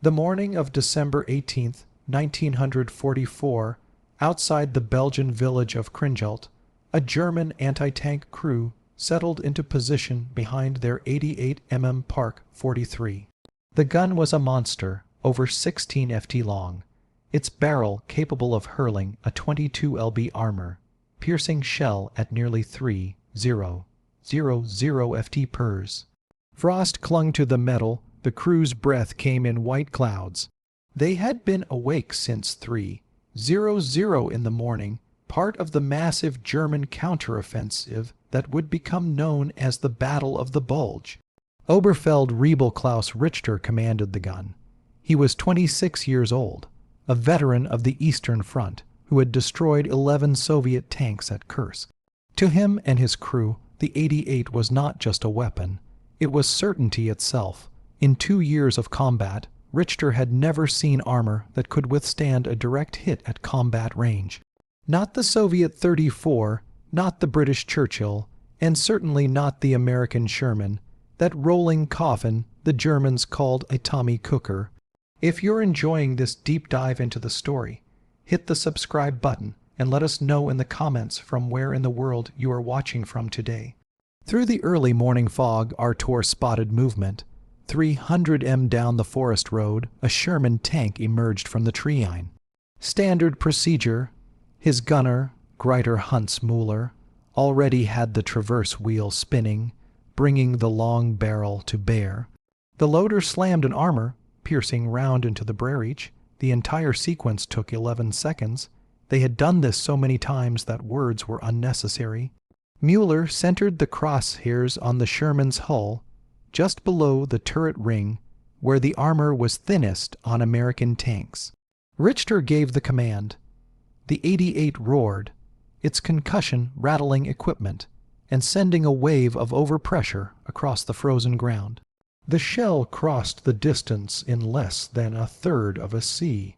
The morning of December 18th, 1944, outside the Belgian village of Krinkelt, a German anti-tank crew settled into position behind their 88 mm Park 43. The gun was a monster, over 16 ft long, its barrel capable of hurling a 22 lb armor, piercing shell at nearly 3,000 ft pers. Frost clung to the metal, the crew's breath came in white clouds. They had been awake since 3:00 in the morning, part of the massive German counteroffensive that would become known as the Battle of the Bulge. Oberfeldwebel Klaus Richter commanded the gun. He was 26 years old, a veteran of the Eastern Front who had destroyed 11 Soviet tanks at Kursk. To him and his crew, the 88 was not just a weapon, it was certainty itself. In 2 years of combat, Richter had never seen armor that could withstand a direct hit at combat range. Not the Soviet 34, not the British Churchill, and certainly not the American Sherman, that rolling coffin the Germans called a Tommy Cooker. If you're enjoying this deep dive into the story, hit the subscribe button and let us know in the comments from where in the world you are watching from today. Through the early morning fog, Artur spotted movement. 300 m down the forest road, a Sherman tank emerged from the tree line. Standard procedure. His gunner, Greiter Hunts Müller, already had the traverse wheel spinning, bringing the long barrel to bear. The loader slammed an armor, piercing round into the breech. The entire sequence took 11 seconds. They had done this so many times that words were unnecessary. Müller centered the crosshairs on the Sherman's hull, just below the turret ring, where the armor was thinnest on American tanks. Richter gave the command. The 88 roared, its concussion rattling equipment and sending a wave of overpressure across the frozen ground. The shell crossed the distance in less than a third of a C.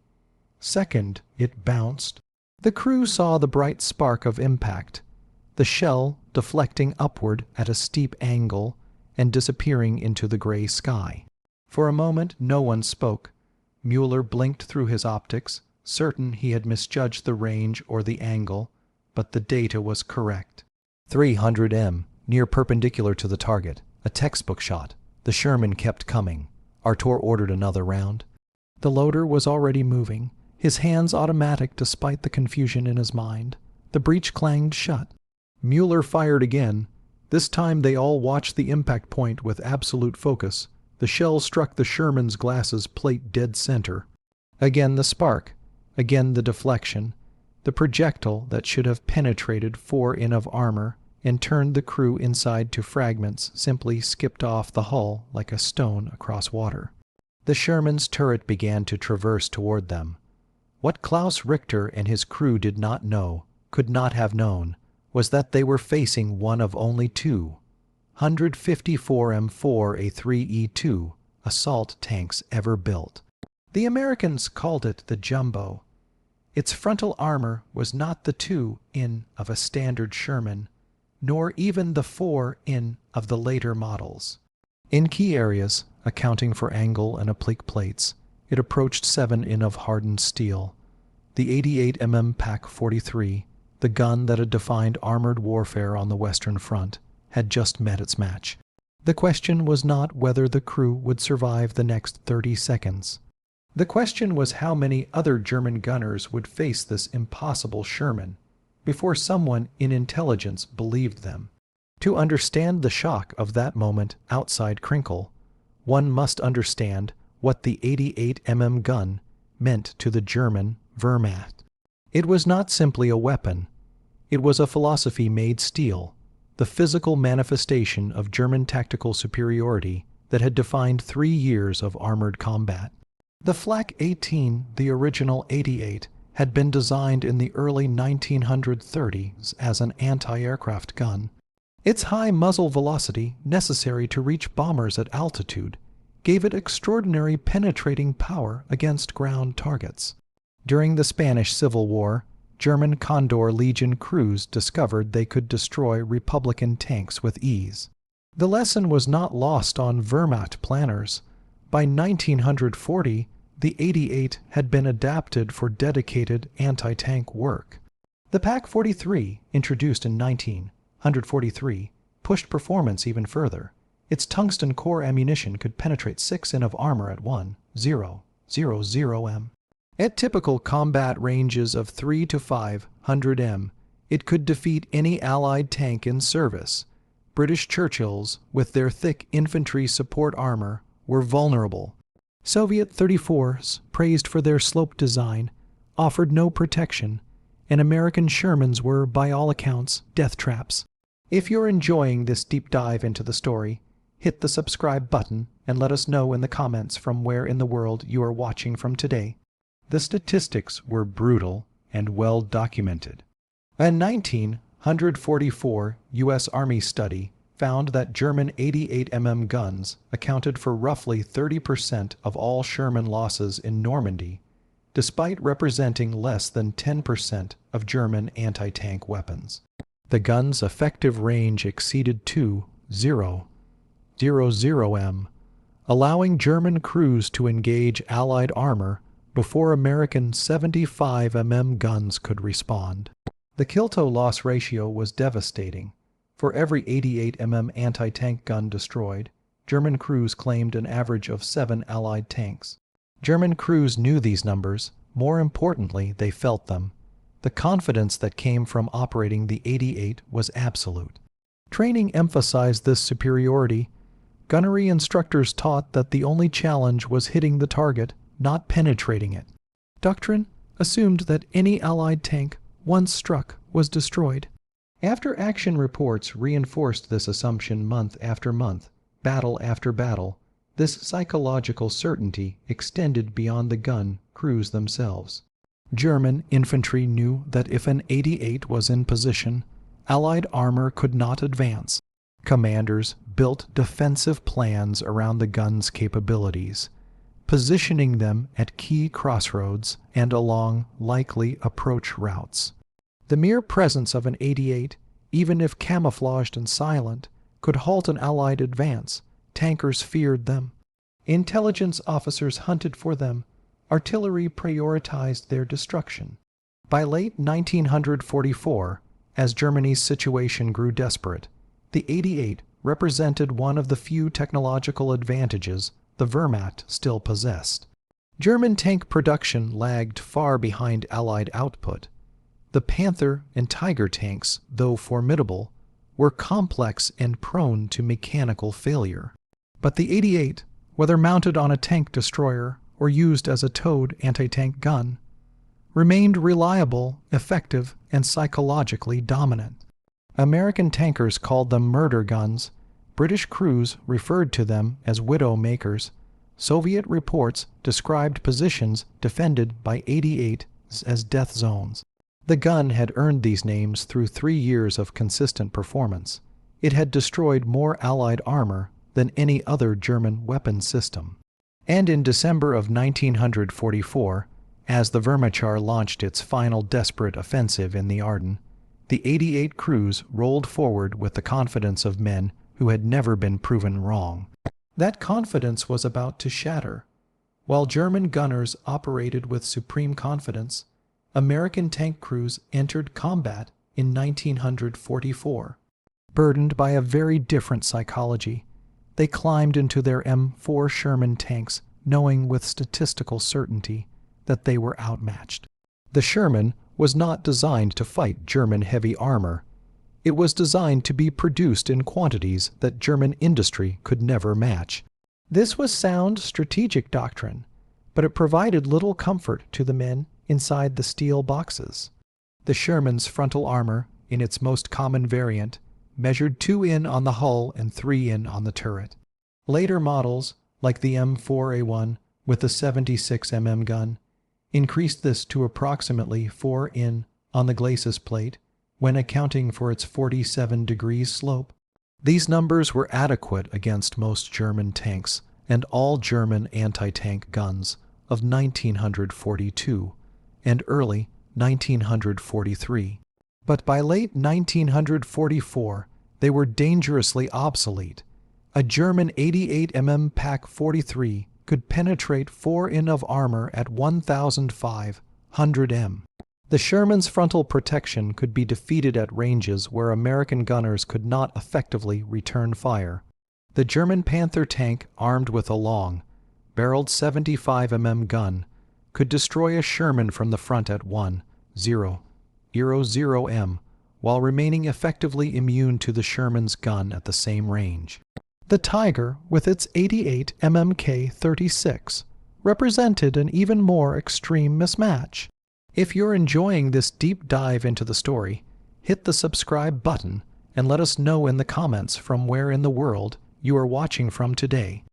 Second, it bounced. The crew saw the bright spark of impact, the shell deflecting upward at a steep angle and disappearing into the gray sky. For a moment no one spoke. Müller blinked through his optics, certain he had misjudged the range or the angle, but the data was correct. 300 m, near perpendicular to the target, a textbook shot. The Sherman kept coming. Artur ordered another round. The loader was already moving, his hands automatic despite the confusion in his mind. The breech clanged shut. Müller fired again. This time they all watched the impact point with absolute focus. The shell struck the Sherman's glasses plate dead center. Again the spark. Again the deflection. The projectile that should have penetrated 4 in of armor and turned the crew inside to fragments simply skipped off the hull like a stone across water. The Sherman's turret began to traverse toward them. What Klaus Richter and his crew did not know, could not have known, was that they were facing one of only 2 154 M4A3E2 assault tanks ever built. The Americans called it the Jumbo. Its frontal armor was not the 2 in of a standard Sherman, nor even the 4 in of the later models. In key areas, accounting for angle and oblique plates, it approached 7 in of hardened steel. The 88 mm Pak 43, the gun that had defined armored warfare on the Western Front, had just met its match. The question was not whether the crew would survive the next 30 seconds. The question was how many other German gunners would face this impossible Sherman before someone in intelligence believed them. To understand the shock of that moment outside Krinkelt, one must understand what the 88 mm gun meant to the German Wehrmacht. It was not simply a weapon. It was a philosophy made steel, the physical manifestation of German tactical superiority that had defined 3 years of armored combat. The Flak 18, the original 88, had been designed in the early 1930s as an anti-aircraft gun. Its high muzzle velocity, necessary to reach bombers at altitude, gave it extraordinary penetrating power against ground targets. During the Spanish Civil War, German Condor Legion crews discovered they could destroy Republican tanks with ease. The lesson was not lost on Wehrmacht planners. By 1940, the 88 had been adapted for dedicated anti-tank work. The Pak-43, introduced in 1943, pushed performance even further. Its tungsten core ammunition could penetrate 6 in of armor at 1,000 m. At typical combat ranges of 3 to 500 m, it could defeat any Allied tank in service. British Churchills, with their thick infantry support armor, were vulnerable. Soviet 34s, praised for their slope design, offered no protection, and American Shermans were, by all accounts, death traps. If you're enjoying this deep dive into the story, hit the subscribe button and let us know in the comments from where in the world you are watching from today. The statistics were brutal and well documented. A 1944 U.S. Army study found that German 88 mm guns accounted for roughly 30% of all Sherman losses in Normandy, despite representing less than 10% of German anti-tank weapons. The gun's effective range exceeded 2,000 m, allowing German crews to engage Allied armor before American 75 mm guns could respond. The kill-to-loss ratio was devastating. For every 88 mm anti-tank gun destroyed, German crews claimed an average of 7 Allied tanks. German crews knew these numbers. More importantly, they felt them. The confidence that came from operating the 88 was absolute. Training emphasized this superiority. Gunnery instructors taught that the only challenge was hitting the target, not penetrating it. Doctrine assumed that any Allied tank, once struck, was destroyed. After action reports reinforced this assumption month after month, battle after battle, this psychological certainty extended beyond the gun crews themselves. German infantry knew that if an 88 was in position, Allied armor could not advance. Commanders built defensive plans around the gun's capabilities, positioning them at key crossroads and along likely approach routes. The mere presence of an 88, even if camouflaged and silent, could halt an Allied advance. Tankers feared them. Intelligence officers hunted for them. Artillery prioritized their destruction. By late 1944, as Germany's situation grew desperate, the 88 represented one of the few technological advantages the Wehrmacht still possessed. German tank production lagged far behind Allied output. The Panther and Tiger tanks, though formidable, were complex and prone to mechanical failure. But the 88, whether mounted on a tank destroyer or used as a towed anti-tank gun, remained reliable, effective, and psychologically dominant. American tankers called them murder guns. British crews referred to them as widow makers. Soviet reports described positions defended by 88s as death zones. The gun had earned these names through 3 years of consistent performance. It had destroyed more Allied armor than any other German weapon system. And in December of 1944, as the Wehrmacht launched its final desperate offensive in the Ardennes, the 88 crews rolled forward with the confidence of men who had never been proven wrong. That confidence was about to shatter. While German gunners operated with supreme confidence, American tank crews entered combat in 1944. Burdened by a very different psychology, they climbed into their M4 Sherman tanks, knowing with statistical certainty that they were outmatched. The Sherman was not designed to fight German heavy armor. It was designed to be produced in quantities that German industry could never match. This was sound strategic doctrine, but it provided little comfort to the men inside the steel boxes. The Sherman's frontal armor, in its most common variant, measured 2 in on the hull and 3 in on the turret. Later models, like the M4A1 with the 76 mm gun, increased this to approximately 4 in on the glacis plate when accounting for its 47 degrees slope. These numbers were adequate against most German tanks and all German anti-tank guns of 1942 and early 1943. But by late 1944, they were dangerously obsolete. A German 88 mm Pak-43 could penetrate 4 in of armor at 1,500 m. The Sherman's frontal protection could be defeated at ranges where American gunners could not effectively return fire. The German Panther tank, armed with a long, barreled 75 mm gun, could destroy a Sherman from the front at 1,000 m, while remaining effectively immune to the Sherman's gun at the same range. The Tiger, with its 88 mmK-36, represented an even more extreme mismatch. If you're enjoying this deep dive into the story, hit the subscribe button and let us know in the comments from where in the world you are watching from today.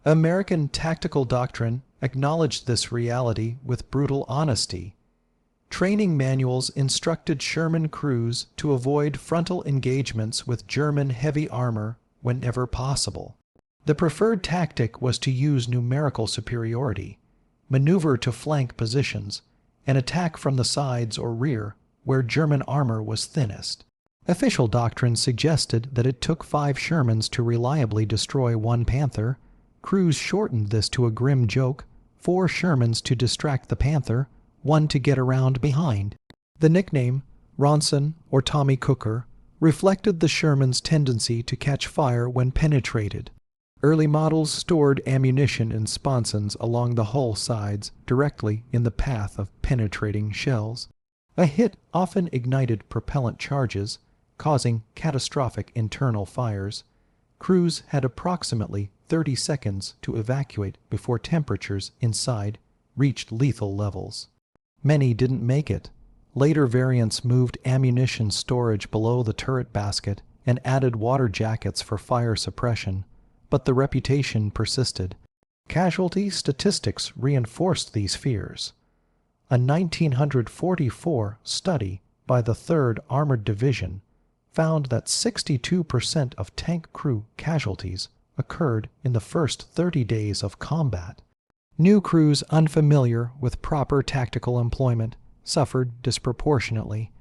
American tactical doctrine acknowledged this reality with brutal honesty. Training manuals instructed Sherman crews to avoid frontal engagements with German heavy armor whenever possible. The preferred tactic was to use numerical superiority, maneuver to flank positions, and attack from the sides or rear where German armor was thinnest. Official doctrine suggested that it took 5 Shermans to reliably destroy 1 Panther. Crews shortened this to a grim joke: 4 Shermans to distract the Panther, 1 to get around behind. The nickname, Ronson or Tommy Cooker, reflected the Sherman's tendency to catch fire when penetrated. Early models stored ammunition in sponsons along the hull sides directly in the path of penetrating shells. A hit often ignited propellant charges, causing catastrophic internal fires. Crews had approximately 30 seconds to evacuate before temperatures inside reached lethal levels. Many didn't make it. Later variants moved ammunition storage below the turret basket and added water jackets for fire suppression, but the reputation persisted. Casualty statistics reinforced these fears. A 1944 study by the 3rd Armored Division found that 62% of tank crew casualties occurred in the first 30 days of combat. New crews unfamiliar with proper tactical employment suffered disproportionately,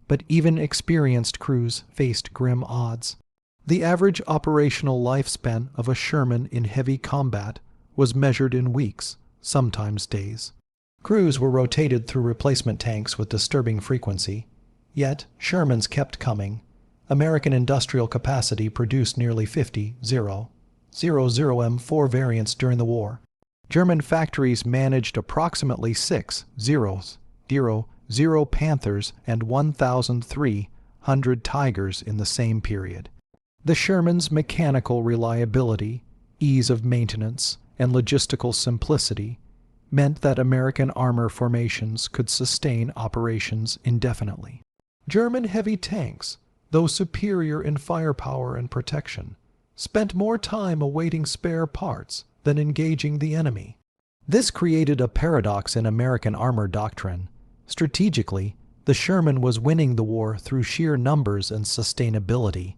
but even experienced crews faced grim odds. The average operational lifespan of a Sherman in heavy combat was measured in weeks, sometimes days. Crews were rotated through replacement tanks with disturbing frequency, yet Shermans kept coming. American industrial capacity produced nearly 50 M4 variants during the war. German factories managed approximately 6,000 Panthers and 1,300 Tigers in the same period. The Sherman's mechanical reliability, ease of maintenance, and logistical simplicity meant that American armor formations could sustain operations indefinitely. German heavy tanks, though superior in firepower and protection, spent more time awaiting spare parts than engaging the enemy. This created a paradox in American armor doctrine. Strategically, the Sherman was winning the war through sheer numbers and sustainability.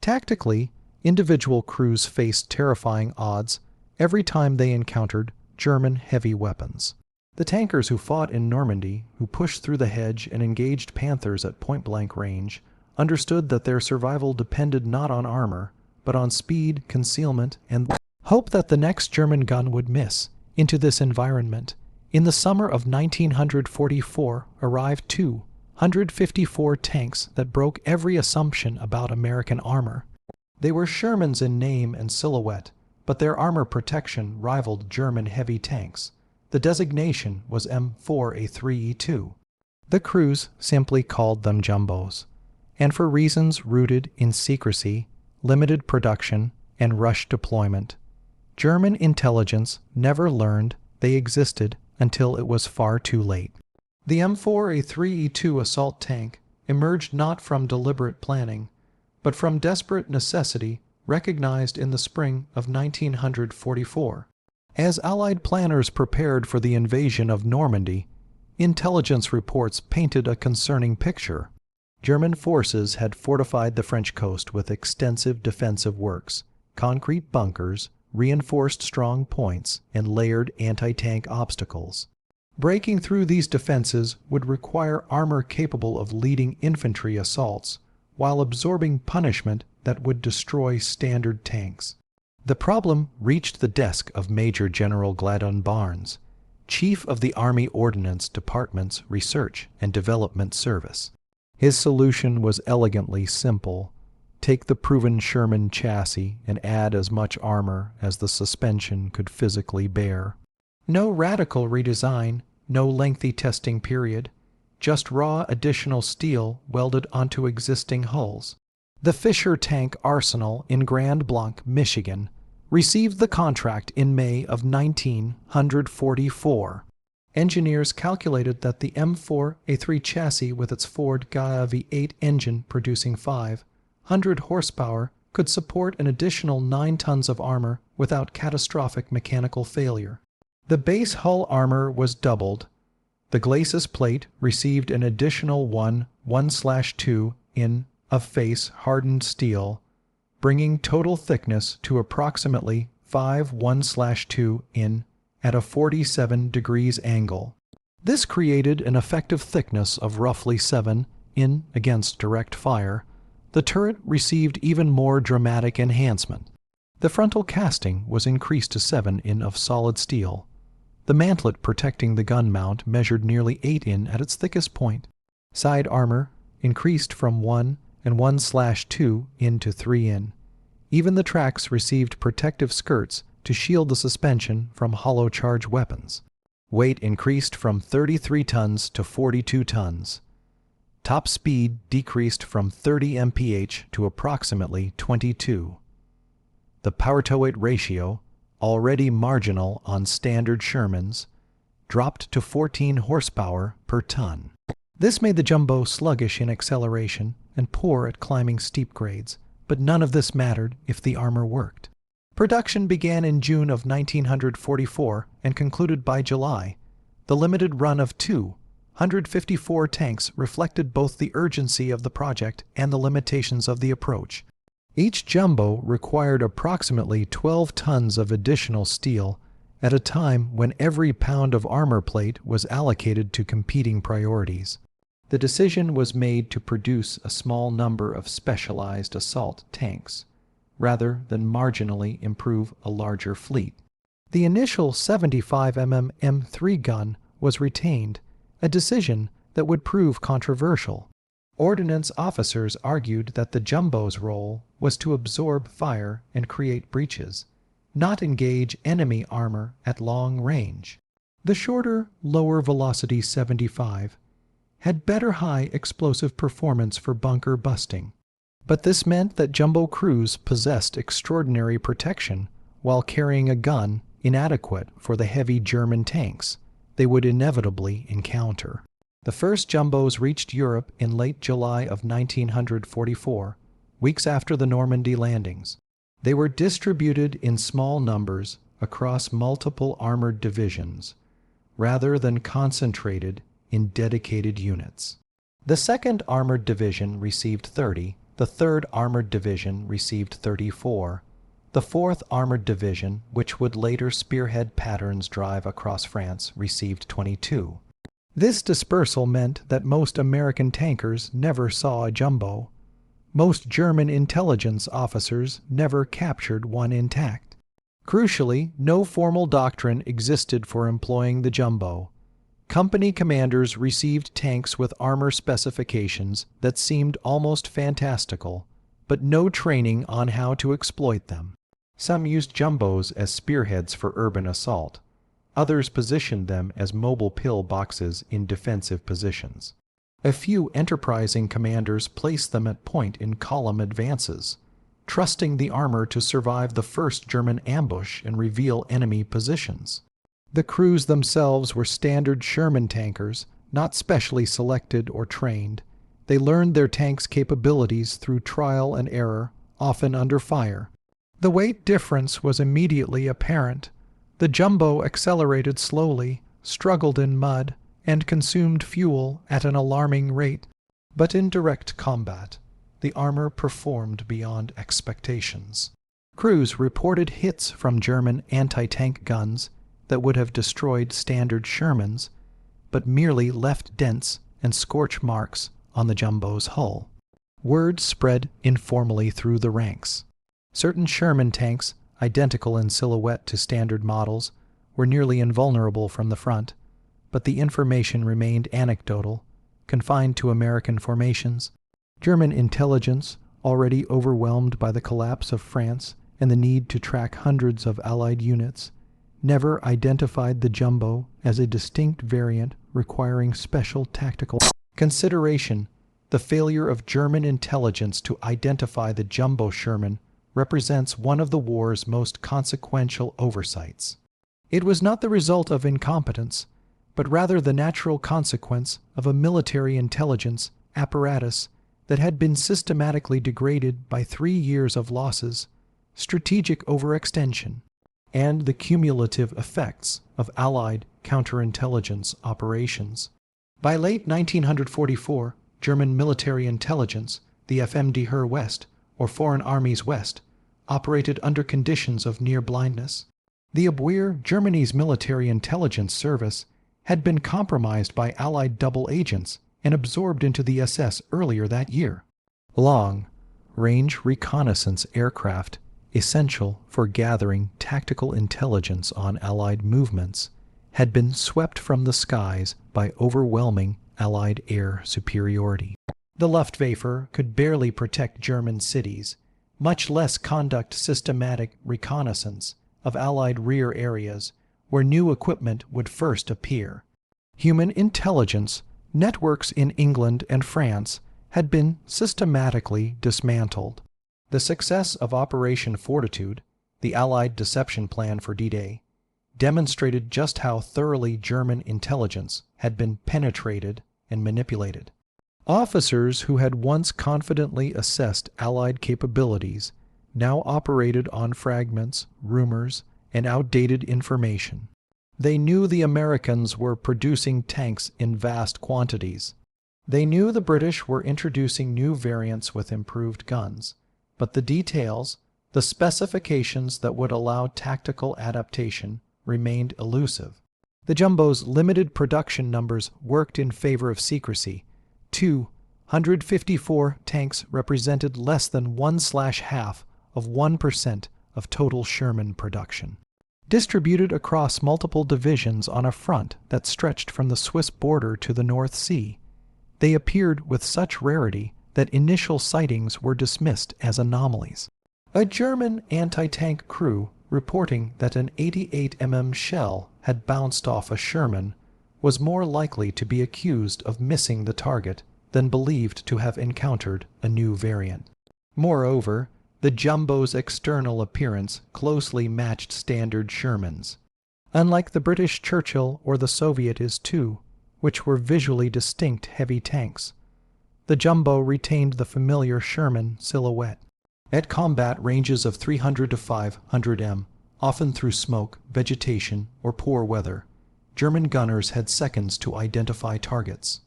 Tactically, individual crews faced terrifying odds every time they encountered German heavy weapons. The tankers who fought in Normandy, who pushed through the hedge and engaged Panthers at point-blank range, understood that their survival depended not on armor, but on speed, concealment, and hope that the next German gun would miss. Into this environment, in the summer of 1944 arrived 254 tanks that broke every assumption about American armor. They were Shermans in name and silhouette, but their armor protection rivaled German heavy tanks. The designation was M4A3E2. The crews simply called them jumbos, and for reasons rooted in secrecy, limited production, and rush deployment, German intelligence never learned they existed until it was far too late. The M4A3E2 assault tank emerged not from deliberate planning, but from desperate necessity recognized in the spring of 1944. As Allied planners prepared for the invasion of Normandy, intelligence reports painted a concerning picture. German forces had fortified the French coast with extensive defensive works, concrete bunkers, reinforced strong points, and layered anti-tank obstacles. Breaking through these defenses would require armor capable of leading infantry assaults, while absorbing punishment that would destroy standard tanks. The problem reached the desk of Major General Gladon Barnes, Chief of the Army Ordnance Department's Research and Development Service. His solution was elegantly simple. Take the proven Sherman chassis and add as much armor as the suspension could physically bear. No radical redesign, no lengthy testing period, just raw additional steel welded onto existing hulls. The Fisher Tank Arsenal in Grand Blanc, Michigan, received the contract in May of 1944. Engineers calculated that the M4A3 chassis with its Ford Gaia V8 engine producing 500 horsepower could support an additional 9 tons of armor without catastrophic mechanical failure. The base hull armor was doubled. The glacis plate received an additional 1/2 in of face hardened steel, bringing total thickness to approximately 5/1/2 in at a 47 degrees angle. This created an effective thickness of roughly 7 in against direct fire. The turret received even more dramatic enhancement. The frontal casting was increased to 7 in of solid steel. The mantlet protecting the gun mount measured nearly 8 in at its thickest point. Side armor increased from 1/1/2 in to 3 in. Even the tracks received protective skirts to shield the suspension from hollow charge weapons. Weight increased from 33 tons to 42 tons. Top speed decreased from 30 mph to approximately 22. The power-to-weight ratio, already marginal on standard Shermans, dropped to 14 horsepower per ton. This made the jumbo sluggish in acceleration and poor at climbing steep grades, but none of this mattered if the armor worked. Production began in June of 1944 and concluded by July. The limited run of 254 tanks reflected both the urgency of the project and the limitations of the approach. Each jumbo required approximately 12 tons of additional steel at a time when every pound of armor plate was allocated to competing priorities. The decision was made to produce a small number of specialized assault tanks, rather than marginally improve a larger fleet. The initial 75 mm M3 gun was retained, a decision that would prove controversial. Ordnance officers argued that the jumbo's role was to absorb fire and create breaches, not engage enemy armor at long range. The shorter, lower velocity 75 had better high explosive performance for bunker busting. But this meant that jumbo crews possessed extraordinary protection while carrying a gun inadequate for the heavy German tanks they would inevitably encounter. The first jumbos reached Europe in late July of 1944, weeks after the Normandy landings. They were distributed in small numbers across multiple armored divisions, rather than concentrated in dedicated units. The 2nd Armored Division received 30, the 3rd Armored Division received 34, the 4th Armored Division, which would later spearhead Pattern's drive across France, received 22. This dispersal meant that most American tankers never saw a jumbo. Most German intelligence officers never captured one intact. Crucially, no formal doctrine existed for employing the jumbo. Company commanders received tanks with armor specifications that seemed almost fantastical, but no training on how to exploit them. Some used jumbos as spearheads for urban assault. Others positioned them as mobile pill boxes in defensive positions. A few enterprising commanders placed them at point in column advances, trusting the armor to survive the first German ambush and reveal enemy positions. The crews themselves were standard Sherman tankers, not specially selected or trained. They learned their tanks' capabilities through trial and error, often under fire. The weight difference was immediately apparent. The jumbo accelerated slowly, struggled in mud, and consumed fuel at an alarming rate. But in direct combat, the armor performed beyond expectations. Crews reported hits from German anti-tank guns that would have destroyed standard Shermans, but merely left dents and scorch marks on the jumbo's hull. Word spread informally through the ranks. Certain Sherman tanks identical in silhouette to standard models, were nearly invulnerable from the front, but the information remained anecdotal, confined to American formations. German intelligence, already overwhelmed by the collapse of France and the need to track hundreds of Allied units, never identified the jumbo as a distinct variant requiring special tactical consideration. The failure of German intelligence to identify the jumbo Sherman represents one of the war's most consequential oversights. It was not the result of incompetence, but rather the natural consequence of a military intelligence apparatus that had been systematically degraded by 3 years of losses, strategic overextension, and the cumulative effects of Allied counterintelligence operations. By late 1944, German military intelligence, the FMD West, or Foreign Armies West, operated under conditions of near blindness. The Abwehr, Germany's military intelligence service, had been compromised by Allied double agents and absorbed into the SS earlier that year. Long-range reconnaissance aircraft, essential for gathering tactical intelligence on Allied movements, had been swept from the skies by overwhelming Allied air superiority. The Luftwaffe could barely protect German cities, much less conduct systematic reconnaissance of Allied rear areas where new equipment would first appear. Human intelligence networks in England and France had been systematically dismantled. The success of Operation Fortitude, the Allied deception plan for D-Day, demonstrated just how thoroughly German intelligence had been penetrated and manipulated. Officers who had once confidently assessed Allied capabilities now operated on fragments, rumors, and outdated information. They knew the Americans were producing tanks in vast quantities. They knew the British were introducing new variants with improved guns, but the details, the specifications that would allow tactical adaptation, remained elusive. The jumbo's limited production numbers worked in favor of secrecy. 254 tanks represented less than 1/2 of 1% of total Sherman production. Distributed across multiple divisions on a front that stretched from the Swiss border to the North Sea, they appeared with such rarity that initial sightings were dismissed as anomalies. A German anti-tank crew reporting that an 88 mm shell had bounced off a Sherman was more likely to be accused of missing the target than believed to have encountered a new variant. Moreover, the jumbo's external appearance closely matched standard Shermans, unlike the British Churchill or the Soviet Is-2, which were visually distinct heavy tanks. The jumbo retained the familiar Sherman silhouette. At combat ranges of 300 to 500 m, often through smoke, vegetation, or poor weather, German gunners had seconds to identify targets.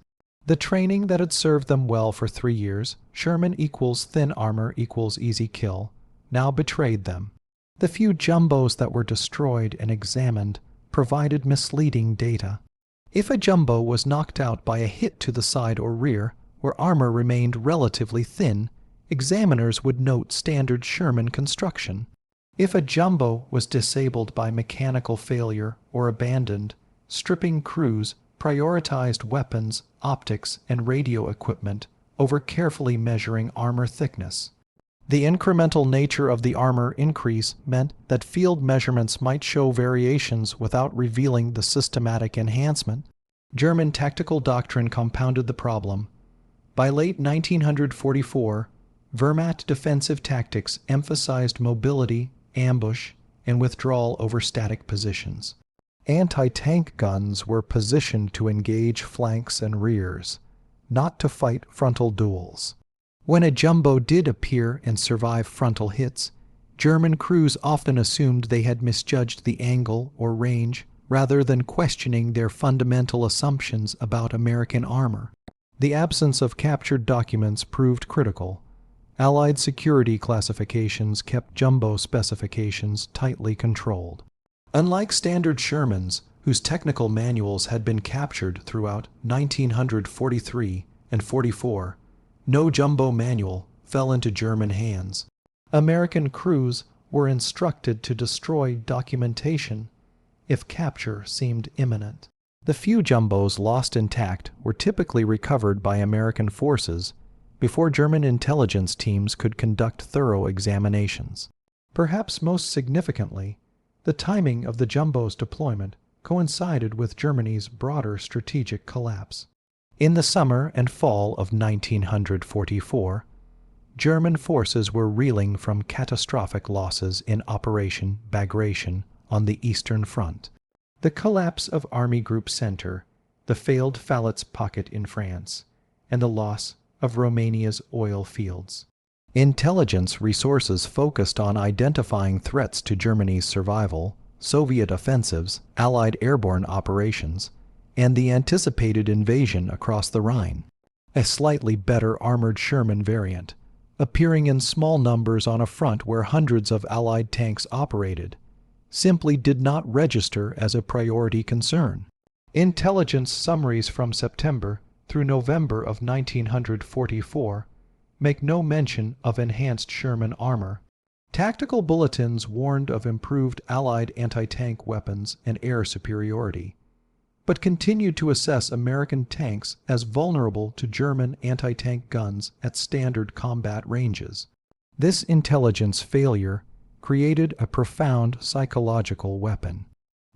The training that had served them well for 3 years, Sherman equals thin armor equals easy kill, now betrayed them. The few jumbos that were destroyed and examined provided misleading data. If a jumbo was knocked out by a hit to the side or rear, where armor remained relatively thin, examiners would note standard Sherman construction. If a jumbo was disabled by mechanical failure or abandoned, stripping crews prioritized weapons, optics, and radio equipment over carefully measuring armor thickness. The incremental nature of the armor increase meant that field measurements might show variations without revealing the systematic enhancement. German tactical doctrine compounded the problem. By late 1944, Wehrmacht defensive tactics emphasized mobility, ambush, and withdrawal over static positions. Anti-tank guns were positioned to engage flanks and rears, not to fight frontal duels. When a jumbo did appear and survive frontal hits, German crews often assumed they had misjudged the angle or range rather than questioning their fundamental assumptions about American armor. The absence of captured documents proved critical. Allied security classifications kept jumbo specifications tightly controlled. Unlike standard Shermans, whose technical manuals had been captured throughout 1943 and 44, no jumbo manual fell into German hands. American crews were instructed to destroy documentation if capture seemed imminent. The few jumbos lost intact were typically recovered by American forces before German intelligence teams could conduct thorough examinations. Perhaps most significantly, the timing of the jumbo's deployment coincided with Germany's broader strategic collapse. In the summer and fall of 1944, German forces were reeling from catastrophic losses in Operation Bagration on the Eastern Front. The collapse of Army Group Center, the failed Fallets pocket in France, and the loss of Romania's oil fields. Intelligence resources focused on identifying threats to Germany's survival, Soviet offensives, Allied airborne operations, and the anticipated invasion across the Rhine. A slightly better armored Sherman variant, appearing in small numbers on a front where hundreds of Allied tanks operated, simply did not register as a priority concern. Intelligence summaries from September through November of 1944 make no mention of enhanced Sherman armor. Tactical bulletins warned of improved Allied anti-tank weapons and air superiority, but continued to assess American tanks as vulnerable to German anti-tank guns at standard combat ranges. This intelligence failure created a profound psychological weapon.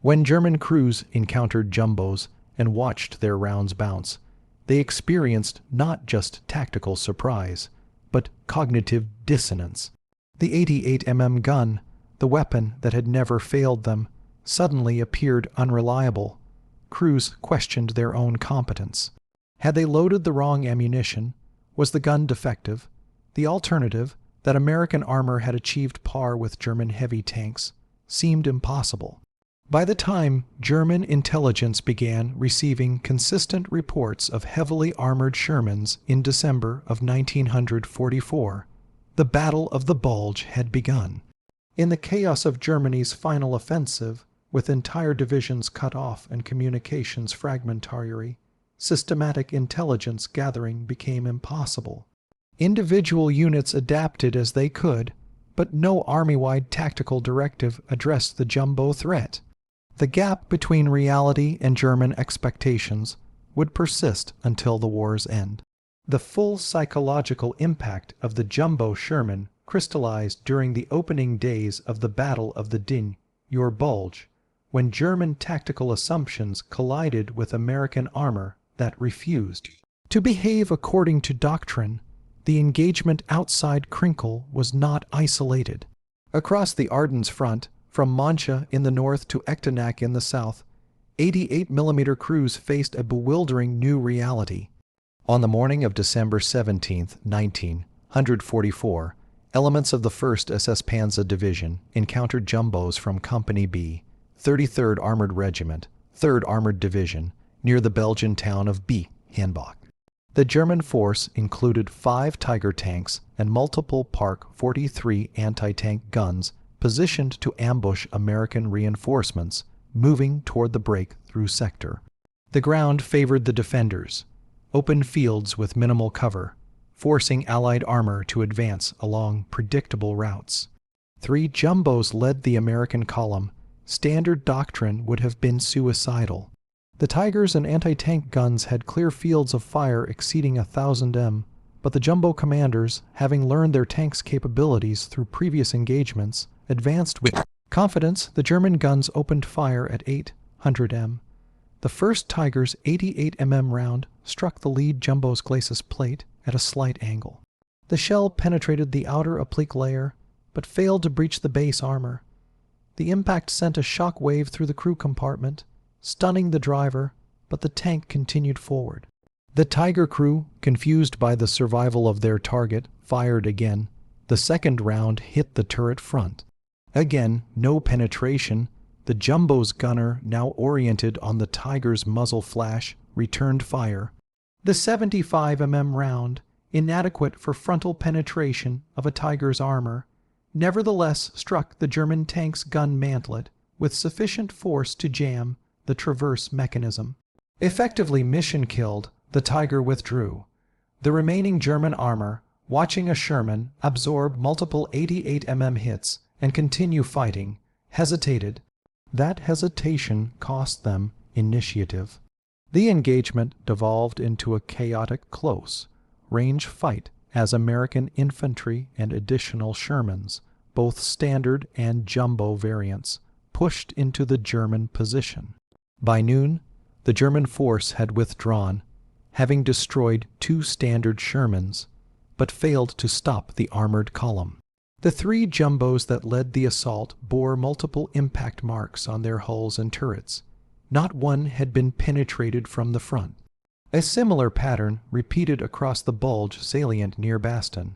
When German crews encountered jumbos and watched their rounds bounce, they experienced not just tactical surprise, but cognitive dissonance. The 88 mm gun, the weapon that had never failed them, suddenly appeared unreliable. Crews questioned their own competence. Had they loaded the wrong ammunition? Was the gun defective? The alternative, that American armor had achieved par with German heavy tanks, seemed impossible. By the time German intelligence began receiving consistent reports of heavily armored Shermans in December of 1944, the Battle of the Bulge had begun. In the chaos of Germany's final offensive, with entire divisions cut off and communications fragmentary, systematic intelligence gathering became impossible. Individual units adapted as they could, but no army-wide tactical directive addressed the jumbo threat. The gap between reality and German expectations would persist until the war's end. The full psychological impact of the jumbo Sherman crystallized during the opening days of the Battle of the Dyn, your Bulge, when German tactical assumptions collided with American armor that refused to behave according to doctrine. The engagement outside Krinkelt was not isolated. Across the Ardennes front, from Mancha in the north to Echternach in the south, 88 mm crews faced a bewildering new reality. On the morning of December 17, 1944, elements of the 1st SS Panzer Division encountered jumbos from Company B, 33rd Armored Regiment, 3rd Armored Division, near the Belgian town of B. Hanbach. The German force included 5 Tiger tanks and multiple Park 43 anti-tank guns positioned to ambush American reinforcements moving toward the breakthrough sector. The ground favored the defenders, open fields with minimal cover, forcing Allied armor to advance along predictable routes. 3 jumbos led the American column. Standard doctrine would have been suicidal. The Tigers and anti-tank guns had clear fields of fire exceeding 1,000 m, but the jumbo commanders, having learned their tanks' capabilities through previous engagements, advanced with confidence. The German guns opened fire at 800 m. The first Tiger's 88 mm round struck the lead jumbo's glacis plate at a slight angle. The shell penetrated the outer oblique layer, but failed to breach the base armor. The impact sent a shock wave through the crew compartment, stunning the driver, but the tank continued forward. The Tiger crew, confused by the survival of their target, fired again. The second round hit the turret front. Again, no penetration. The jumbo's gunner, now oriented on the Tiger's muzzle flash, returned fire. The 75 mm round, inadequate for frontal penetration of a Tiger's armor, nevertheless struck the German tank's gun mantlet with sufficient force to jam the traverse mechanism. Effectively mission killed, the Tiger withdrew. The remaining German armor, watching a Sherman absorb multiple 88 mm hits and continue fighting, hesitated. That hesitation cost them initiative. The engagement devolved into a chaotic close-range fight as American infantry and additional Shermans, both standard and jumbo variants, pushed into the German position. By noon, the German force had withdrawn, having destroyed 2 standard Shermans, but failed to stop the armored column. The 3 jumbos that led the assault bore multiple impact marks on their hulls and turrets. Not one had been penetrated from the front. A similar pattern repeated across the Bulge salient near Bastogne.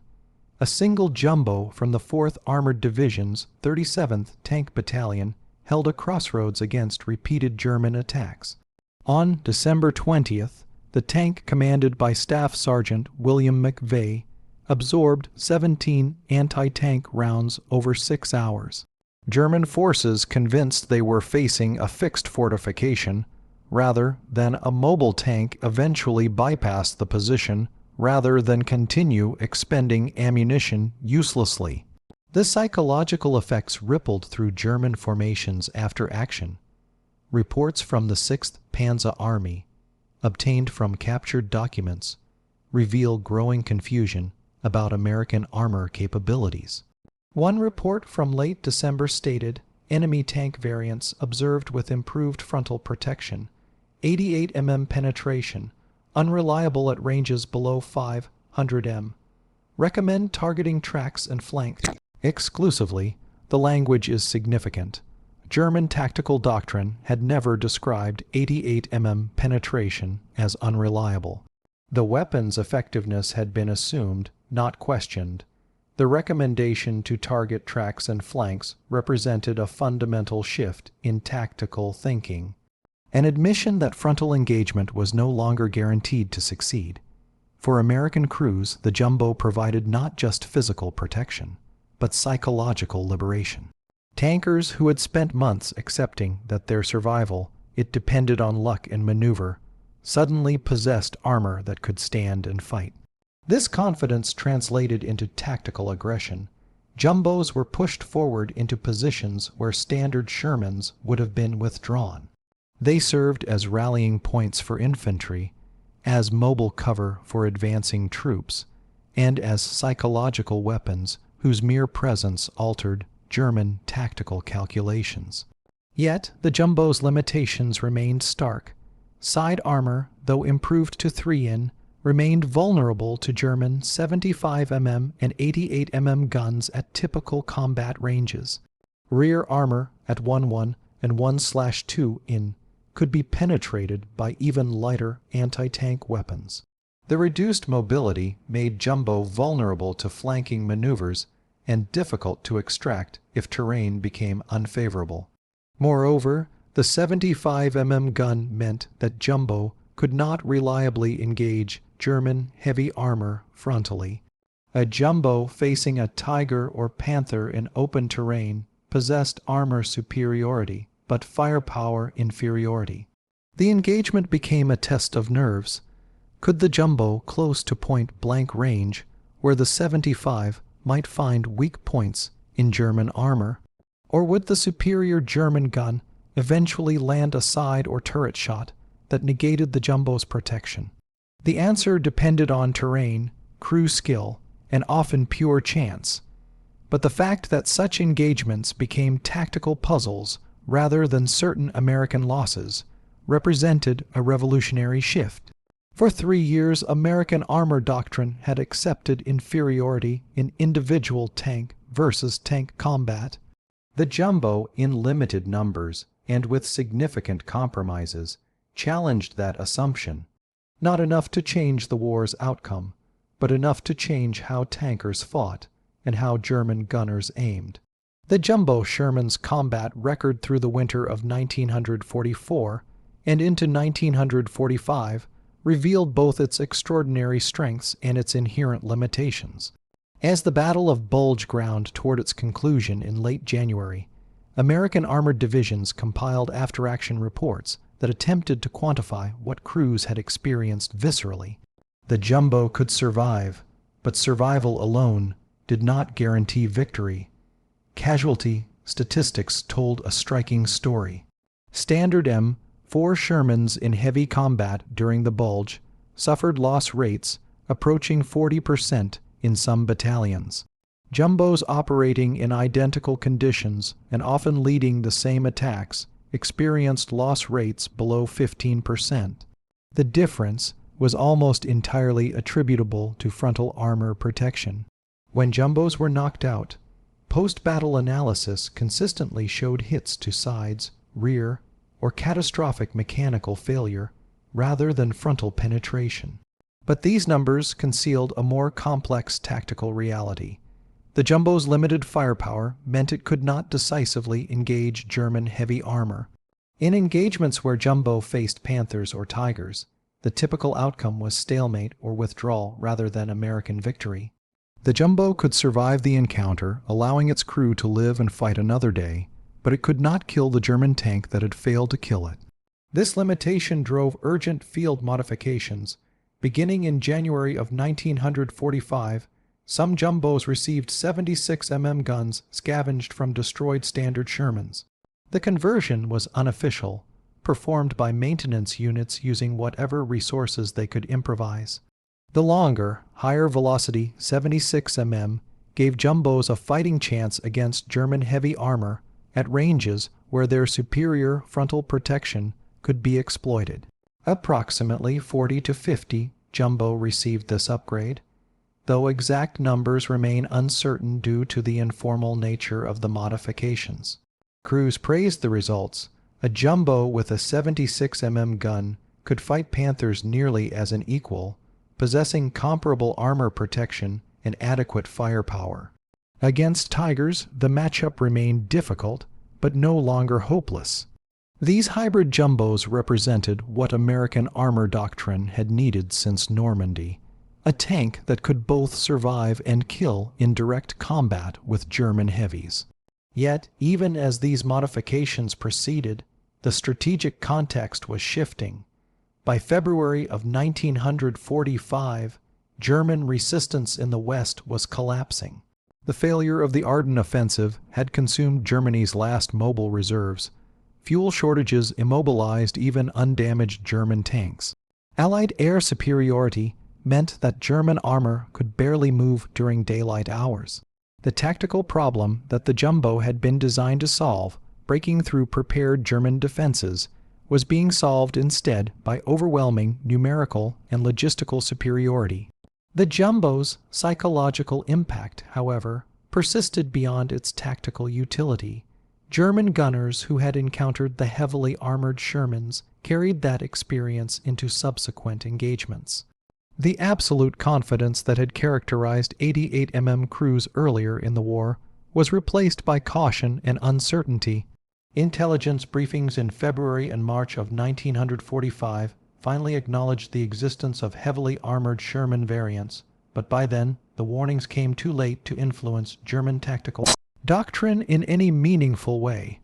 A single jumbo from the 4th Armored Division's 37th Tank Battalion held a crossroads against repeated German attacks. On December 20th, the tank commanded by Staff Sergeant William McVeigh absorbed 17 anti-tank rounds over 6 hours. German forces, convinced they were facing a fixed fortification rather than a mobile tank, eventually bypassed the position rather than continue expending ammunition uselessly. The psychological effects rippled through German formations after action. Reports from the 6th Panzer Army, obtained from captured documents, reveal growing confusion about American armor capabilities. One report from late December stated enemy tank variants observed with improved frontal protection, 88 mm penetration, unreliable at ranges below 500 m. Recommend targeting tracks and flanks exclusively. The language is significant. German tactical doctrine had never described 88 mm penetration as unreliable. The weapon's effectiveness had been assumed, not questioned. The recommendation to target tracks and flanks represented a fundamental shift in tactical thinking, an admission that frontal engagement was no longer guaranteed to succeed. For American crews, the jumbo provided not just physical protection, but psychological liberation. Tankers who had spent months accepting that their survival, it depended on luck and maneuver, suddenly possessed armor that could stand and fight. This confidence translated into tactical aggression. Jumbos were pushed forward into positions where standard Shermans would have been withdrawn. They served as rallying points for infantry, as mobile cover for advancing troops, and as psychological weapons whose mere presence altered German tactical calculations. Yet the jumbo's limitations remained stark. Side armor, though improved to 3-in, remained vulnerable to German 75 mm and 88 mm guns at typical combat ranges. Rear armor at 1-1 and 1/2-in could be penetrated by even lighter anti-tank weapons. The reduced mobility made jumbo vulnerable to flanking maneuvers and difficult to extract if terrain became unfavorable. Moreover, the 75 mm gun meant that jumbo could not reliably engage German heavy armor frontally. A jumbo facing a Tiger or Panther in open terrain possessed armor superiority, but firepower inferiority. The engagement became a test of nerves. Could the jumbo close to point-blank range, where the 75 might find weak points in German armor? Or would the superior German gun eventually land a side or turret shot that negated the jumbo's protection? The answer depended on terrain, crew skill, and often pure chance. But the fact that such engagements became tactical puzzles rather than certain American losses represented a revolutionary shift. For 3 years, American armor doctrine had accepted inferiority in individual tank versus tank combat. The jumbo, in limited numbers and with significant compromises, challenged that assumption. Not enough to change the war's outcome, but enough to change how tankers fought and how German gunners aimed. The jumbo Sherman's combat record through the winter of 1944 and into 1945 revealed both its extraordinary strengths and its inherent limitations. As the Battle of Bulge ground toward its conclusion in late January, American armored divisions compiled after-action reports that attempted to quantify what crews had experienced viscerally. The jumbo could survive, but survival alone did not guarantee victory. casualty statistics told a striking story. Standard M4 Shermans in heavy combat during the Bulge suffered loss rates approaching 40% in some battalions. Jumbos operating in identical conditions and often leading the same attacks experienced loss rates below 15%. The difference was almost entirely attributable to frontal armor protection. When jumbos were knocked out, post-battle analysis consistently showed hits to sides, rear, or catastrophic mechanical failure rather than frontal penetration. But these numbers concealed a more complex tactical reality. The jumbo's limited firepower meant it could not decisively engage German heavy armor. In engagements where jumbo faced Panthers or Tigers, the typical outcome was stalemate or withdrawal rather than American victory. The jumbo could survive the encounter, allowing its crew to live and fight another day, but it could not kill the German tank that had failed to kill it. This limitation drove urgent field modifications. Beginning in January of 1945, some jumbos received 76 mm guns scavenged from destroyed standard Shermans. The conversion was unofficial, performed by maintenance units using whatever resources they could improvise. The longer, higher velocity 76 mm gave jumbos a fighting chance against German heavy armor at ranges where their superior frontal protection could be exploited. Approximately 40 to 50 jumbo received this upgrade, though exact numbers remain uncertain due to the informal nature of the modifications. Crews praised the results. A jumbo with a 76 mm gun could fight Panthers nearly as an equal, possessing comparable armor protection and adequate firepower. Against Tigers, the matchup remained difficult, but no longer hopeless. These hybrid jumbos represented what American armor doctrine had needed since Normandy, a tank that could both survive and kill in direct combat with German heavies. Yet, even as these modifications proceeded, the strategic context was shifting. By February of 1945, German resistance in the West was collapsing. The failure of the Ardennes offensive had consumed Germany's last mobile reserves. Fuel shortages immobilized even undamaged German tanks. Allied air superiority meant that German armor could barely move during daylight hours. The tactical problem that the jumbo had been designed to solve, breaking through prepared German defenses, was being solved instead by overwhelming numerical and logistical superiority. The jumbo's psychological impact, however, persisted beyond its tactical utility. German gunners who had encountered the heavily armored Shermans carried that experience into subsequent engagements. The absolute confidence that had characterized 88 mm crews earlier in the war was replaced by caution and uncertainty. Intelligence briefings in February and March of 1945 finally acknowledged the existence of heavily armored Sherman variants, but by then the warnings came too late to influence German tactical doctrine in any meaningful way.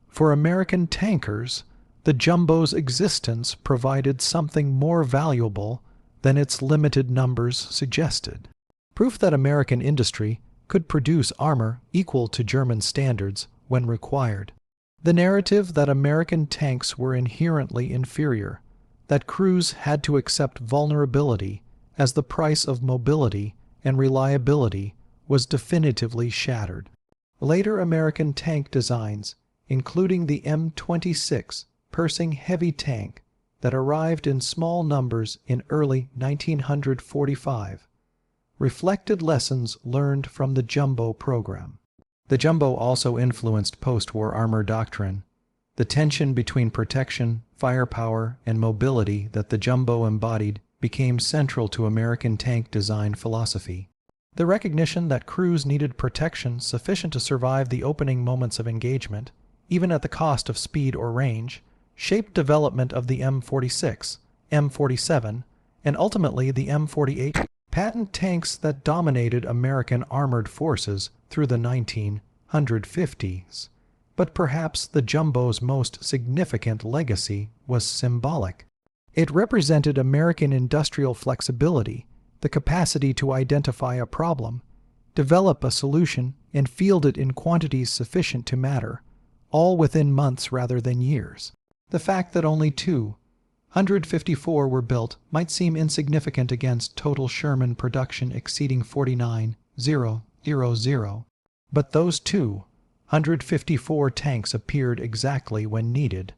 For American tankers, the jumbo's existence provided something more valuable than its limited numbers suggested. Proof that American industry could produce armor equal to German standards when required. The narrative that American tanks were inherently inferior, that crews had to accept vulnerability as the price of mobility and reliability, was definitively shattered. Later American tank designs, including the M26 Persing heavy tank that arrived in small numbers in early 1945, reflected lessons learned from the jumbo program. The jumbo also influenced post-war armor doctrine. The tension between protection, firepower, and mobility that the jumbo embodied became central to American tank design philosophy. The recognition that crews needed protection sufficient to survive the opening moments of engagement, even at the cost of speed or range, shaped development of the M46, M47, and ultimately the M4A3E2 patent tanks that dominated American armored forces through the 1950s. But perhaps the jumbo's most significant legacy was symbolic. It represented American industrial flexibility, the capacity to identify a problem, develop a solution, and field it in quantities sufficient to matter, all within months rather than years. The fact that only 254 were built might seem insignificant against total Sherman production exceeding 49,000, but those 254 tanks appeared exactly when needed,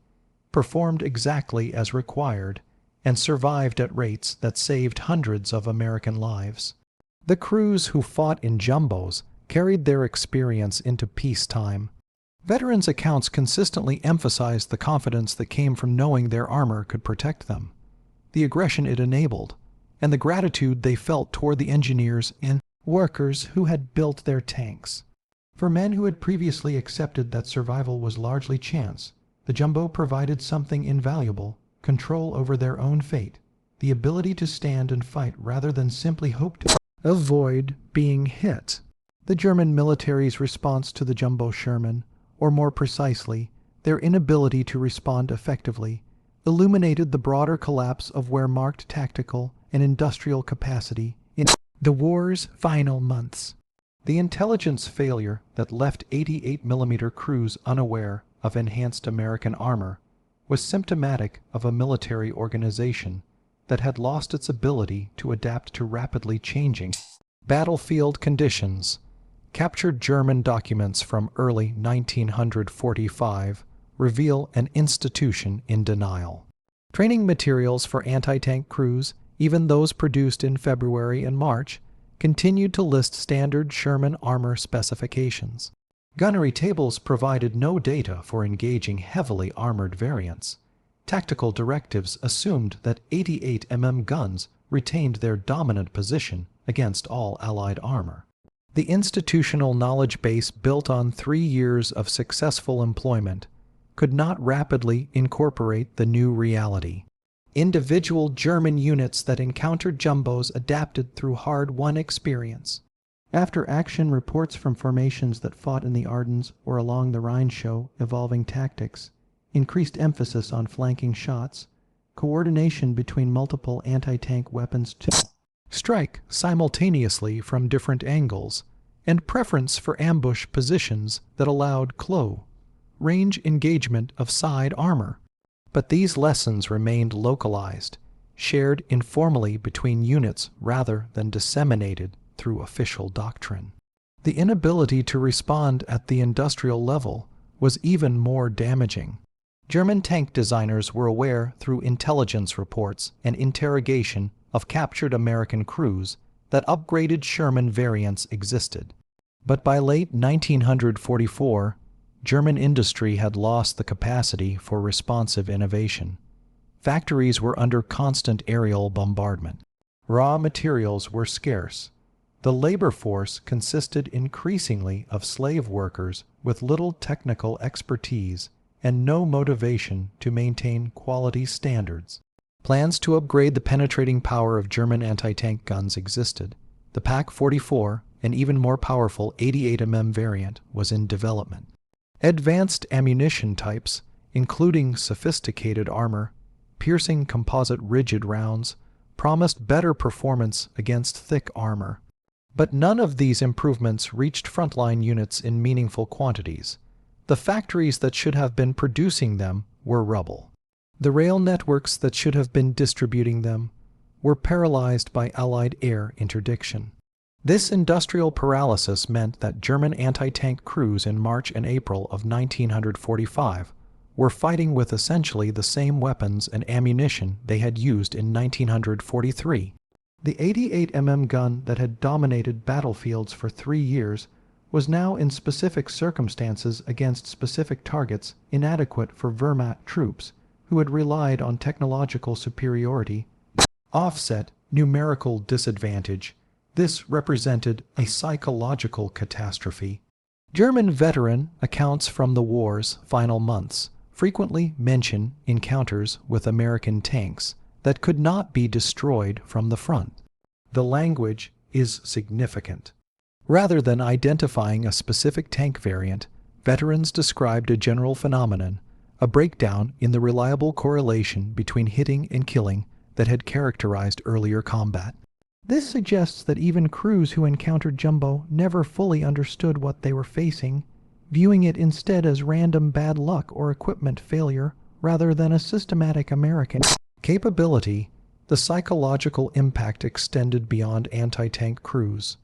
performed exactly as required, and survived at rates that saved hundreds of American lives. The crews who fought in jumbos carried their experience into peacetime. Veterans' accounts consistently emphasized the confidence that came from knowing their armor could protect them, the aggression it enabled, and the gratitude they felt toward the engineers and workers who had built their tanks. For men who had previously accepted that survival was largely chance, the jumbo provided something invaluable: control over their own fate, the ability to stand and fight rather than simply hope to avoid being hit. The German military's response to the jumbo Sherman, or more precisely, their inability to respond effectively, illuminated the broader collapse of Wehrmacht tactical and industrial capacity in the war's final months. The intelligence failure that left 88mm crews unaware of enhanced American armor was symptomatic of a military organization that had lost its ability to adapt to rapidly changing battlefield conditions. Captured German documents from early 1945 reveal an institution in denial. Training materials for anti-tank crews, even those produced in February and March, continued to list standard Sherman armor specifications. Gunnery tables provided no data for engaging heavily armored variants. Tactical directives assumed that 88mm guns retained their dominant position against all Allied armor. The institutional knowledge base built on 3 years of successful employment could not rapidly incorporate the new reality. Individual German units that encountered jumbos adapted through hard-won experience. After-action reports from formations that fought in the Ardennes or along the Rhine show evolving tactics, increased emphasis on flanking shots, coordination between multiple anti-tank weapons to strike simultaneously from different angles, and preference for ambush positions that allowed close-range engagement of side armor. But these lessons remained localized, shared informally between units rather than disseminated through official doctrine. The inability to respond at the industrial level was even more damaging. German tank designers were aware through intelligence reports and interrogation of captured American crews that upgraded Sherman variants existed. But by late 1944, German industry had lost the capacity for responsive innovation. Factories were under constant aerial bombardment. Raw materials were scarce. The labor force consisted increasingly of slave workers with little technical expertise and no motivation to maintain quality standards. Plans to upgrade the penetrating power of German anti-tank guns existed. The PaK-44, an even more powerful 88mm variant, was in development. Advanced ammunition types, including sophisticated armor, piercing composite rigid rounds, promised better performance against thick armor. But none of these improvements reached frontline units in meaningful quantities. The factories that should have been producing them were rubble. The rail networks that should have been distributing them were paralyzed by Allied air interdiction. This industrial paralysis meant that German anti-tank crews in March and April of 1945 were fighting with essentially the same weapons and ammunition they had used in 1943. The 88mm gun that had dominated battlefields for 3 years was now in specific circumstances against specific targets inadequate for Wehrmacht troops who had relied on technological superiority to offset numerical disadvantage. This represented a psychological catastrophe. German veteran accounts from the war's final months frequently mention encounters with American tanks that could not be destroyed from the front. The language is significant. Rather than identifying a specific tank variant, veterans described a general phenomenon, a breakdown in the reliable correlation between hitting and killing that had characterized earlier combat. This suggests that even crews who encountered Jumbo never fully understood what they were facing, viewing it instead as random bad luck or equipment failure rather than a systematic American capability. The psychological impact extended beyond anti-tank crews.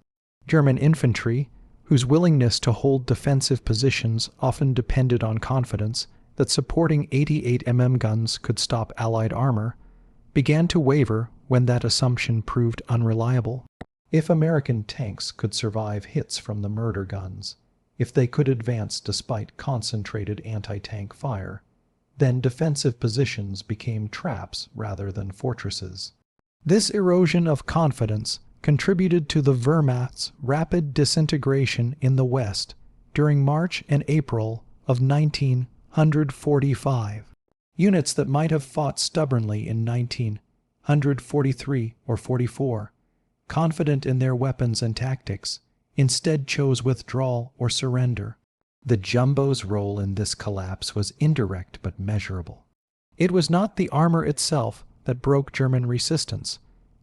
German infantry, whose willingness to hold defensive positions often depended on confidence that supporting 88 guns could stop Allied armor, began to waver when that assumption proved unreliable. If American tanks could survive hits from the murder guns, if they could advance despite concentrated anti-tank fire, then defensive positions became traps rather than fortresses. This erosion of confidence contributed to the Wehrmacht's rapid disintegration in the West during March and April of 1945. Units that might have fought stubbornly in 1943 or 44, confident in their weapons and tactics, instead chose withdrawal or surrender. The Jumbo's role in this collapse was indirect but measurable. It was not the armor itself that broke German resistance,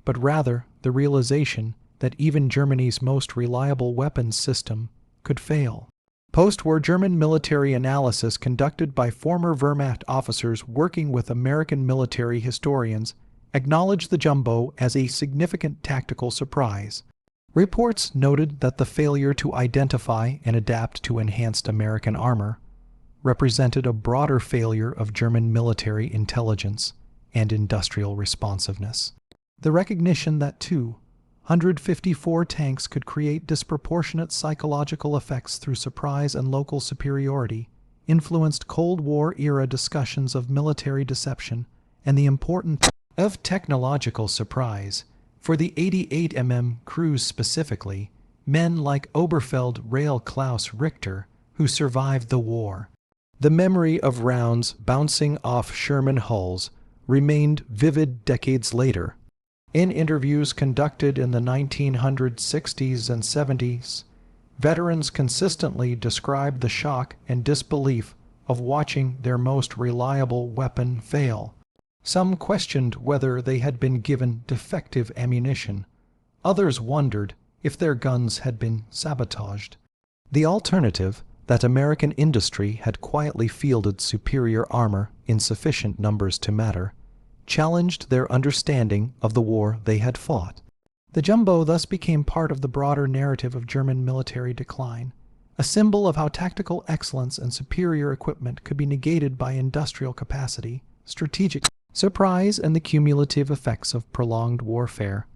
but rather the realization that even Germany's most reliable weapons system could fail. Post-war German military analysis conducted by former Wehrmacht officers working with American military historians acknowledged the Jumbo as a significant tactical surprise. Reports noted that the failure to identify and adapt to enhanced American armor represented a broader failure of German military intelligence and industrial responsiveness. The recognition that 254 tanks could create disproportionate psychological effects through surprise and local superiority influenced Cold War-era discussions of military deception and the importance of technological surprise. For the 88 crews specifically, men like Oberfeld Rail Klaus Richter, who survived the war. The memory of rounds bouncing off Sherman hulls remained vivid decades later. In interviews conducted in the 1960s and 70s, veterans consistently described the shock and disbelief of watching their most reliable weapon fail. Some questioned whether they had been given defective ammunition. Others wondered if their guns had been sabotaged. The alternative, that American industry had quietly fielded superior armor in sufficient numbers to matter, challenged their understanding of the war they had fought. The Jumbo thus became part of the broader narrative of German military decline, a symbol of how tactical excellence and superior equipment could be negated by industrial capacity, strategic surprise, and the cumulative effects of prolonged warfare.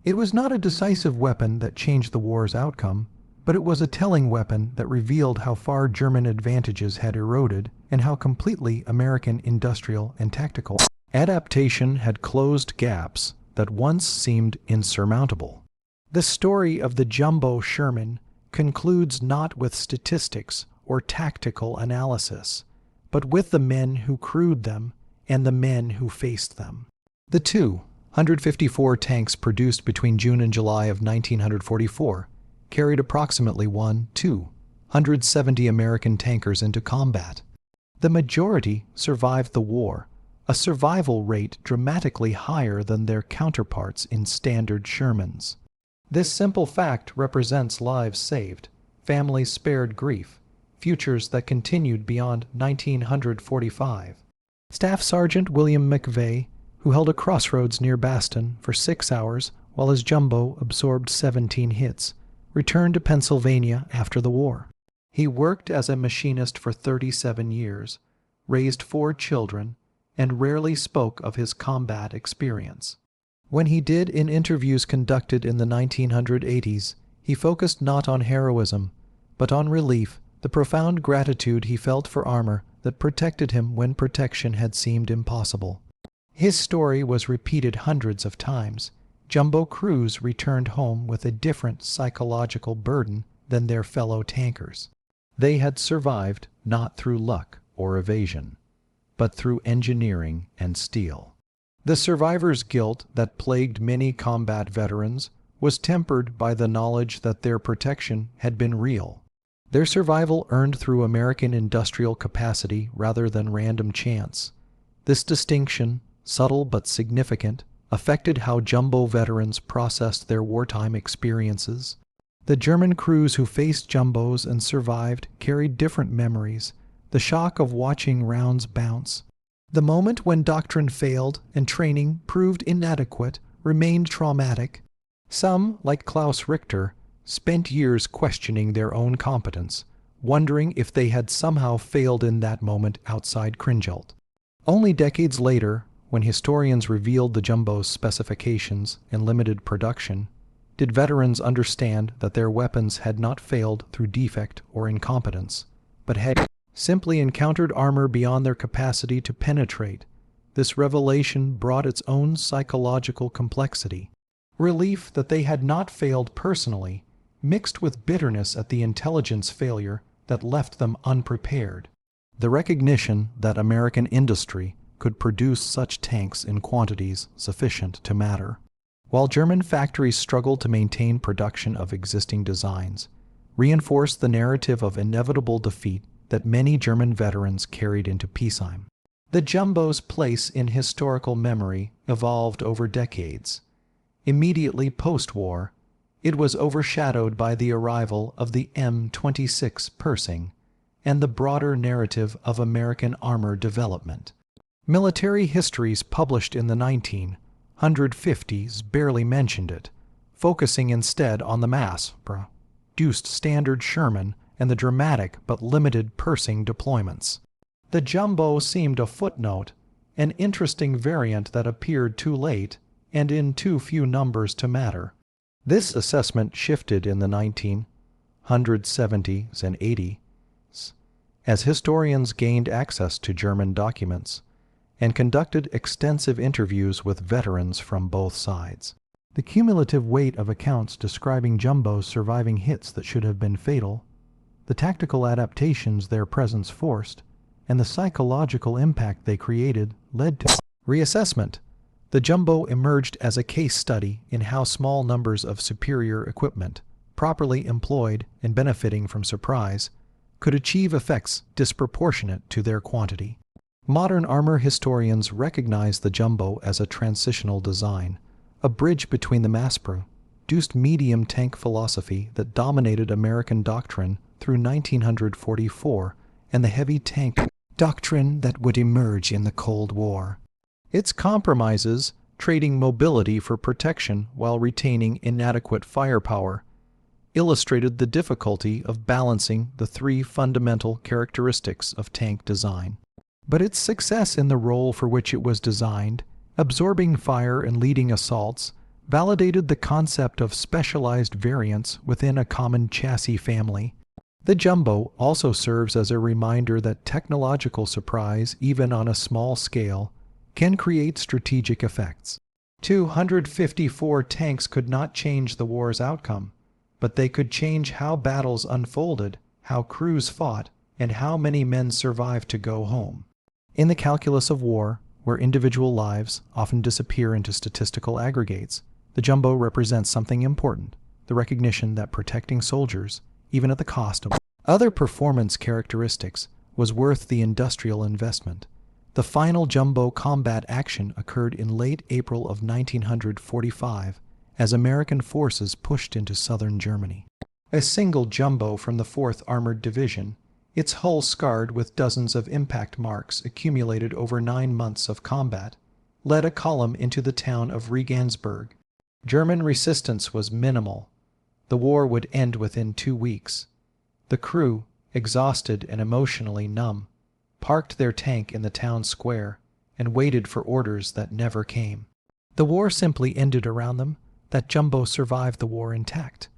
It was not a decisive weapon that changed the war's outcome, but it was a telling weapon that revealed how far German advantages had eroded and how completely American industrial and tactical adaptation had closed gaps that once seemed insurmountable. The story of the Jumbo Sherman concludes not with statistics or tactical analysis, but with the men who crewed them and the men who faced them. The 254 tanks produced between June and July of 1944 carried approximately 270 American tankers into combat. The majority survived the war, a survival rate dramatically higher than their counterparts in standard Shermans. This simple fact represents lives saved, families spared grief, futures that continued beyond 1945. Staff Sergeant William McVeigh, who held a crossroads near Baston for 6 hours while his Jumbo absorbed 17 hits, returned to Pennsylvania after the war. He worked as a machinist for 37 years, raised 4 children, and rarely spoke of his combat experience. When he did in interviews conducted in the 1980s, he focused not on heroism, but on relief, the profound gratitude he felt for armor that protected him when protection had seemed impossible. His story was repeated hundreds of times. Jumbo crews returned home with a different psychological burden than their fellow tankers. They had survived not through luck or evasion, but through engineering and steel. The survivor's guilt that plagued many combat veterans was tempered by the knowledge that their protection had been real. Their survival earned through American industrial capacity rather than random chance. This distinction, subtle but significant, affected how jumbo veterans processed their wartime experiences. The German crews who faced jumbos and survived carried different memories, the shock of watching rounds bounce. The moment when doctrine failed and training proved inadequate remained traumatic. Some, like Klaus Richter, spent years questioning their own competence, wondering if they had somehow failed in that moment outside Krinkelt. Only decades later, when historians revealed the jumbo's specifications and limited production, did veterans understand that their weapons had not failed through defect or incompetence, but had simply encountered armor beyond their capacity to penetrate. This revelation brought its own psychological complexity. Relief that they had not failed personally, mixed with bitterness at the intelligence failure that left them unprepared. The recognition that American industry could produce such tanks in quantities sufficient to matter. While German factories struggled to maintain production of existing designs, reinforced the narrative of inevitable defeat that many German veterans carried into peacetime. The jumbo's place in historical memory evolved over decades. Immediately post-war, it was overshadowed by the arrival of the M26 Persing and the broader narrative of American armor development. Military histories published in the 1950s barely mentioned it, focusing instead on the mass-produced standard Sherman and the dramatic but limited Persing deployments. The jumbo seemed a footnote, an interesting variant that appeared too late and in too few numbers to matter. This assessment shifted in the 1970s and 80s as historians gained access to German documents and conducted extensive interviews with veterans from both sides. The cumulative weight of accounts describing jumbos surviving hits that should have been fatal, the tactical adaptations their presence forced, and the psychological impact they created led to reassessment. The jumbo emerged as a case study in how small numbers of superior equipment, properly employed and benefiting from surprise, could achieve effects disproportionate to their quantity. Modern armor historians recognize the jumbo as a transitional design, a bridge between the mass-produced medium tank philosophy that dominated American doctrine through 1944 and the heavy tank doctrine that would emerge in the Cold War. Its compromises, trading mobility for protection while retaining inadequate firepower, illustrated the difficulty of balancing the three fundamental characteristics of tank design. But its success in the role for which it was designed, absorbing fire and leading assaults, validated the concept of specialized variants within a common chassis family. The jumbo also serves as a reminder that technological surprise, even on a small scale, can create strategic effects. 254 tanks could not change the war's outcome, but they could change how battles unfolded, how crews fought, and how many men survived to go home. In the calculus of war, where individual lives often disappear into statistical aggregates, the jumbo represents something important, the recognition that protecting soldiers, even at the cost of other performance characteristics, was worth the industrial investment. The final jumbo combat action occurred in late April of 1945 as American forces pushed into southern Germany. A single jumbo from the 4th Armored Division, its hull scarred with dozens of impact marks accumulated over 9 months of combat, led a column into the town of Regensburg. German resistance was minimal. The war would end within 2 weeks. The crew, exhausted and emotionally numb, parked their tank in the town square and waited for orders that never came. The war simply ended around them. That jumbo survived the war intact.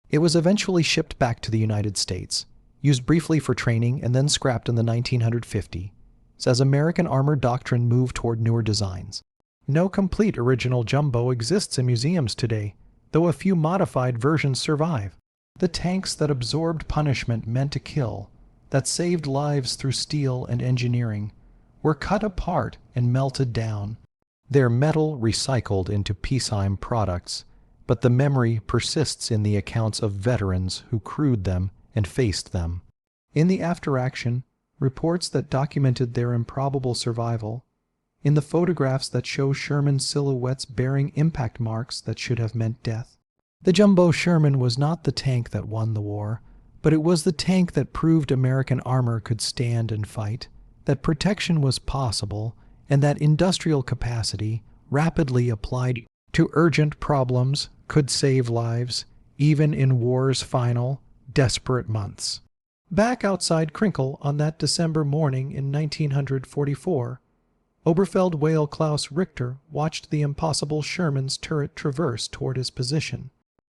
It was eventually shipped back to the United States, used briefly for training and then scrapped in the 1950s as American armor doctrine moved toward newer designs. No complete original jumbo exists in museums today, though a few modified versions survive. The tanks that absorbed punishment meant to kill, that saved lives through steel and engineering, were cut apart and melted down. Their metal recycled into peacetime products, but the memory persists in the accounts of veterans who crewed them and faced them. In the after-action, reports that documented their improbable survival, in the photographs that show Sherman silhouettes bearing impact marks that should have meant death. The jumbo Sherman was not the tank that won the war, but it was the tank that proved American armor could stand and fight, that protection was possible, and that industrial capacity, rapidly applied to urgent problems, could save lives, even in war's final, desperate months. Back outside Krinkelt on that December morning in 1944, Oberfeldwebel Klaus Richter watched the impossible Sherman's turret traverse toward his position.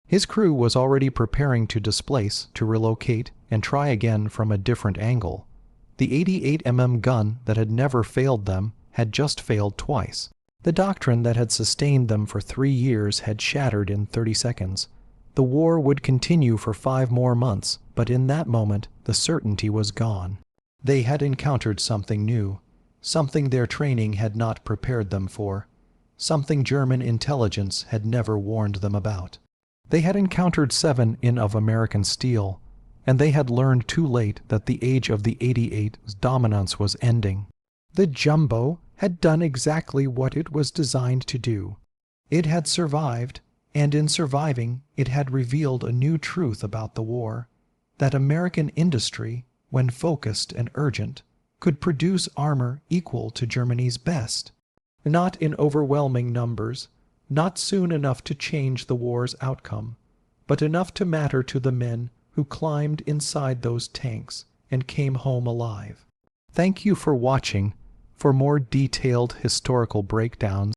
His crew was already preparing to displace, to relocate, and try again from a different angle. The 88 mm gun that had never failed them had just failed twice. The doctrine that had sustained them for 3 years had shattered in 30 seconds. The war would continue for 5 more months, but in that moment the certainty was gone. They had encountered something new, something their training had not prepared them for, something German intelligence had never warned them about. They had encountered 7 in of American steel, and they had learned too late that the age of the 88's dominance was ending. The jumbo had done exactly what it was designed to do. It had survived, and in surviving, it had revealed a new truth about the war, that American industry, when focused and urgent, could produce armor equal to Germany's best. Not in overwhelming numbers, not soon enough to change the war's outcome, but enough to matter to the men who climbed inside those tanks and came home alive. Thank you for watching. For more detailed historical breakdowns,